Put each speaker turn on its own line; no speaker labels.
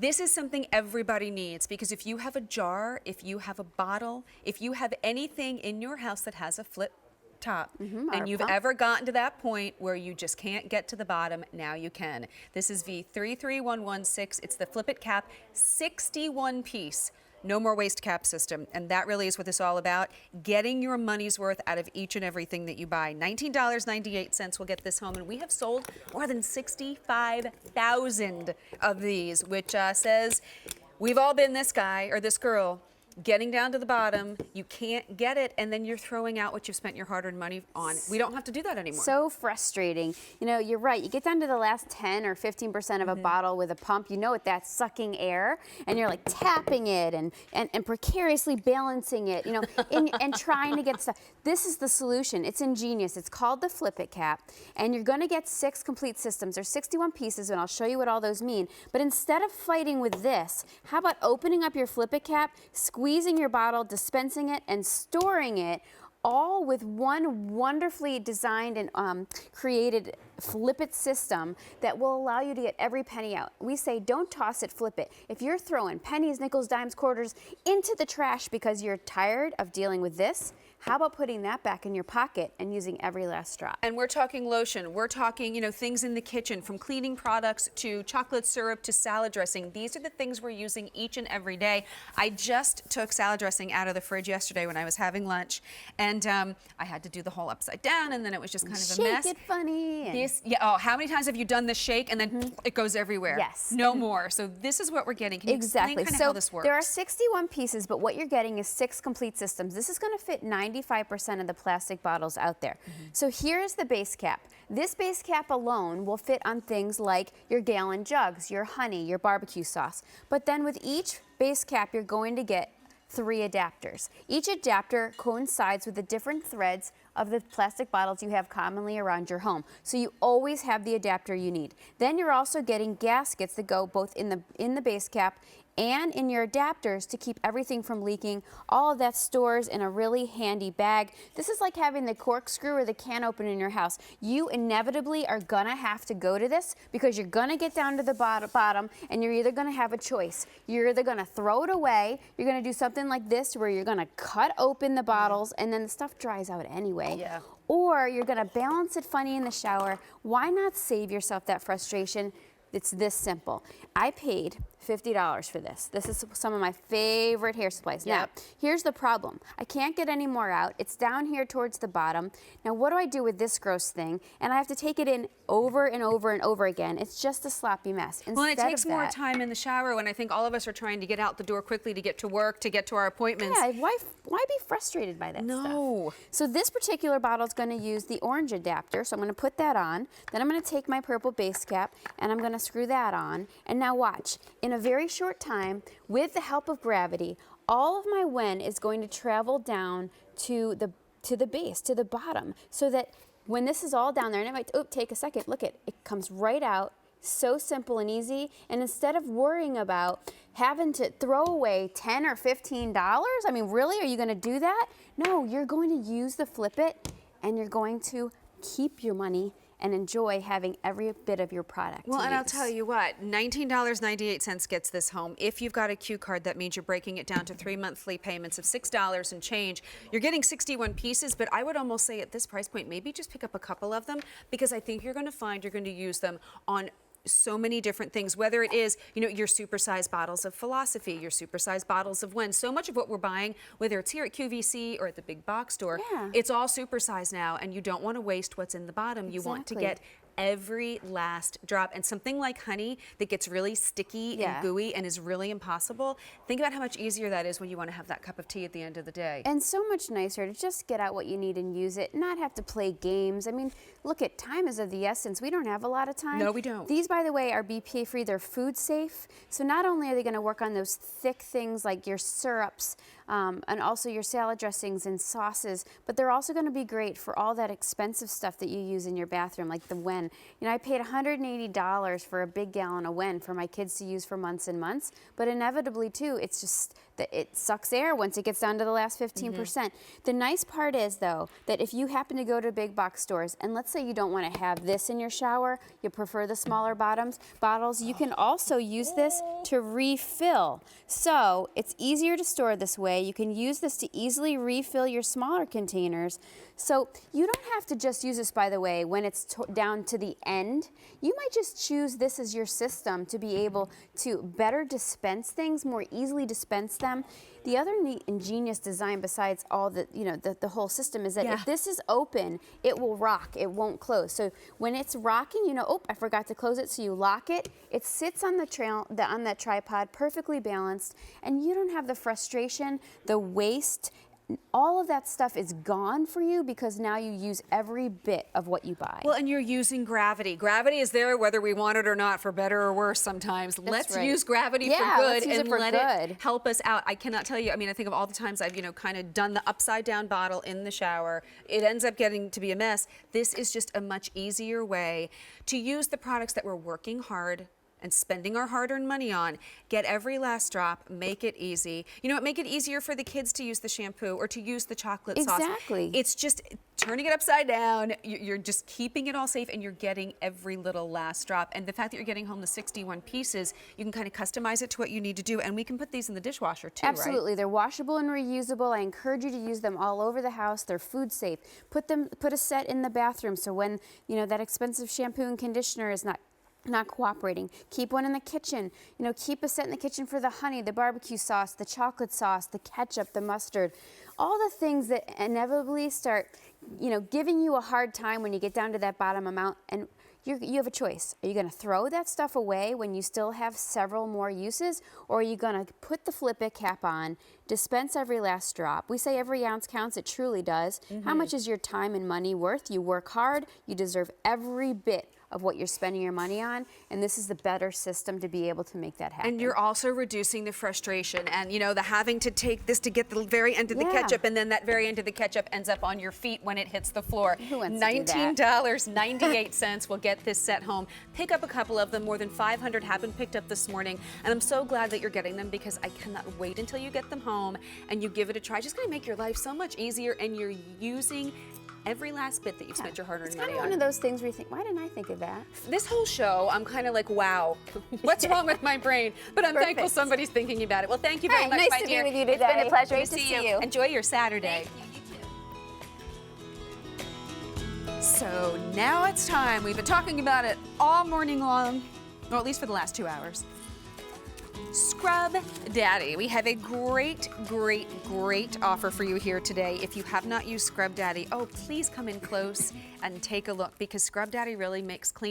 This is something everybody needs, because if you have a jar, if you have a bottle, if you have anything in your house that has a flip top, and you've ever gotten to that point where you just can't get to the bottom, now you can. This is V33116. It's the Flip It Cap 61 piece. No more waste cap system. And that really is what this is all about. Getting your money's worth out of each and everything that you buy. $19.98 will get this home. And we have sold more than 65,000 of these, which says we've all been this guy or this girl getting down to the bottom, you can't get it, and then you're throwing out what you've spent your hard-earned money on. We don't have to do that anymore.
So frustrating. You know, you're right. You get down to the last 10 or 15% of a bottle with a pump, you know it, that's sucking air, and you're like tapping it and precariously balancing it, you know, and trying to get stuff. This is the solution. It's ingenious. It's called the Flip It Cap, and you're going to get 6 complete systems. There's 61 pieces, and I'll show you what all those mean. But instead of fighting with this, how about opening up your Flip It Cap, squeezing your bottle, dispensing it, and storing it, all with one wonderfully designed and created flip it system that will allow you to get every penny out. We say don't toss it, flip it. If you're throwing pennies, nickels, dimes, quarters into the trash because you're tired of dealing with this, how about putting that back in your pocket and using every last drop?
And we're talking lotion. We're talking, you know, things in the kitchen, from cleaning products to chocolate syrup to salad dressing. These are the things we're using each and every day. I just took salad dressing out of the fridge yesterday when I was having lunch, and I had to do the whole upside down, and then it was just kind of a mess.
Shake it funny.
Oh, how many times have you done this shake and then it goes everywhere?
Yes.
No more. So this is what we're getting. Can you explain kind of how this works?
There are 61 pieces, but what you're getting is 6 complete systems. This is going to fit 95% of the plastic bottles out there. So here's the base cap. This base cap alone will fit on things like your gallon jugs, your honey, your barbecue sauce. But then with each base cap, you're going to get 3 adapters. Each adapter coincides with the different threads of the plastic bottles you have commonly around your home. So you always have the adapter you need. Then you're also getting gaskets that go both in the base cap and in your adapters to keep everything from leaking. All of that stores in a really handy bag. This is like having the corkscrew or the can opener in your house. You inevitably are gonna have to go to this because you're gonna get down to the bottom and you're either gonna have a choice. You're either gonna throw it away, you're gonna do something like this where you're gonna cut open the bottles and then the stuff dries out anyway.
Yeah.
Or you're gonna balance it funny in the shower. Why not save yourself that frustration? It's this simple. I paid $50 for this. This is some of my favorite hair supplies.
Yep.
Now, here's the problem. I can't get any more out. It's down here towards the bottom. Now, what do I do with this gross thing? And I have to take it in over and over and over again. It's just a sloppy mess.
Well, it takes more time in the shower when I think all of us are trying to get out the door quickly to get to work, to get to our appointments.
Yeah, why be frustrated by that stuff?
No.
So this particular bottle is going to use the orange adapter. So I'm going to put that on. Then I'm going to take my purple base cap and I'm going to screw that on. And now watch. In a very short time, with the help of gravity, all of my Wen is going to travel down to the base, to the bottom, so that when this is all down there, and it might take a second, look it comes right out. So simple and easy. And instead of worrying about having to throw away $10 or $15, I mean, really, are you going to do that? No, you're going to use the Flip It, and you're going to keep your money and enjoy having every bit of your product.
Well, and I'll tell you what, $19.98 gets this home. If you've got a Q card, that means you're breaking it down to 3 monthly payments of $6 and change. You're getting 61 pieces, but I would almost say at this price point, maybe just pick up a couple of them, because I think you're going to find you're going to use them on so many different things, whether it is, you know, your supersized bottles of Philosophy, your supersized bottles of Wen. So much of what we're buying, whether it's here at QVC or at the big box store, it's all supersized now, and you don't want to waste what's in the bottom. You want to get every last drop. And something like honey that gets really sticky and gooey and is really impossible, think about how much easier that is when you want to have that cup of tea at the end of the day.
And so much nicer to just get out what you need and use it, not have to play games. I mean, look, at time is of the essence. We don't have a lot of time.
No, we don't.
These, by the way, are BPA free. They're food safe. So not only are they going to work on those thick things like your syrups, and also your salad dressings and sauces, but they're also going to be great for all that expensive stuff that you use in your bathroom, like the Wen. You know, I paid $180 for a big gallon of Wen for my kids to use for months and months, but inevitably too, it's just that it sucks air once it gets down to the last 15%. The nice part is though, that if you happen to go to big box stores, and let's say you don't want to have this in your shower, you prefer the smaller bottles, you can also use this to refill. So it's easier to store this way. You can use this to easily refill your smaller containers. So you don't have to just use this, by the way, when it's down to the end. You might just choose this as your system to be able to better dispense things, more easily dispense them. The other neat ingenious design besides all the, you know, the whole system is that if this is open, it will rock, it won't close. So when it's rocking, you know, oh, I forgot to close it, so you lock it. It sits on on that tripod, perfectly balanced, and you don't have the frustration, the waste. All of that stuff is gone for you because now you use every bit of what you buy.
Well, and you're using gravity. Gravity is there whether we want it or not, for better or worse sometimes. Let's use gravity for good and let it help us out. I cannot tell you, I mean, I think of all the times I've, you know, kind of done the upside down bottle in the shower. It ends up getting to be a mess. This is just a much easier way to use the products that we're working hard and spending our hard-earned money on. Get every last drop, make it easy. You know what, make it easier for the kids to use the shampoo or to use the chocolate sauce.
Exactly.
It's just turning it upside down. You're just keeping it all safe and you're getting every little last drop. And the fact that you're getting home the 61 pieces, you can kind of customize it to what you need to do. And we can put these in the dishwasher too,
Absolutely.
right?
They're washable and reusable. I encourage you to use them all over the house. They're food safe. Put a set in the bathroom so when, you know, that expensive shampoo and conditioner is not cooperating. Keep one in the kitchen. You know, keep a set in the kitchen for the honey, the barbecue sauce, the chocolate sauce, the ketchup, the mustard, all the things that inevitably start, you know, giving you a hard time when you get down to that bottom amount. And you have a choice. Are you going to throw that stuff away when you still have several more uses, or are you going to put the flip it cap on, dispense every last drop? We say every ounce counts. It truly does. How much is your time and money worth? You work hard. You deserve every bit of what you're spending your money on, and this is the better system to be able to make that happen.
And you're also reducing the frustration and, you know, the having to take this to get the very end of the ketchup, and then that very end of the ketchup ends up on your feet when it hits the floor.
Who wants to do that?
$19.98 will get this set home. Pick up a couple of them. More than 500 have been picked up this morning, and I'm so glad that you're getting them because I cannot wait until you get them home and you give it a try. Just going to make your life so much easier, and you're using every last bit that you've spent your hard-earned money on.
It's kind of one of those things where you think, why didn't I think of that?
This whole show, I'm kind of like, wow, what's wrong with my brain? But I'm thankful somebody's thinking about it. Well, thank you very much,
nice
my
to
dear.
be with you today.
It's been a pleasure
Great
to
to
see you. Enjoy your Saturday. So now it's time. We've been talking about it all morning long, or at least for the last 2 hours. Scrub Daddy. We have a great, great, great offer for you here today. If you have not used Scrub Daddy, oh, please come in close and take a look because Scrub Daddy really makes clean.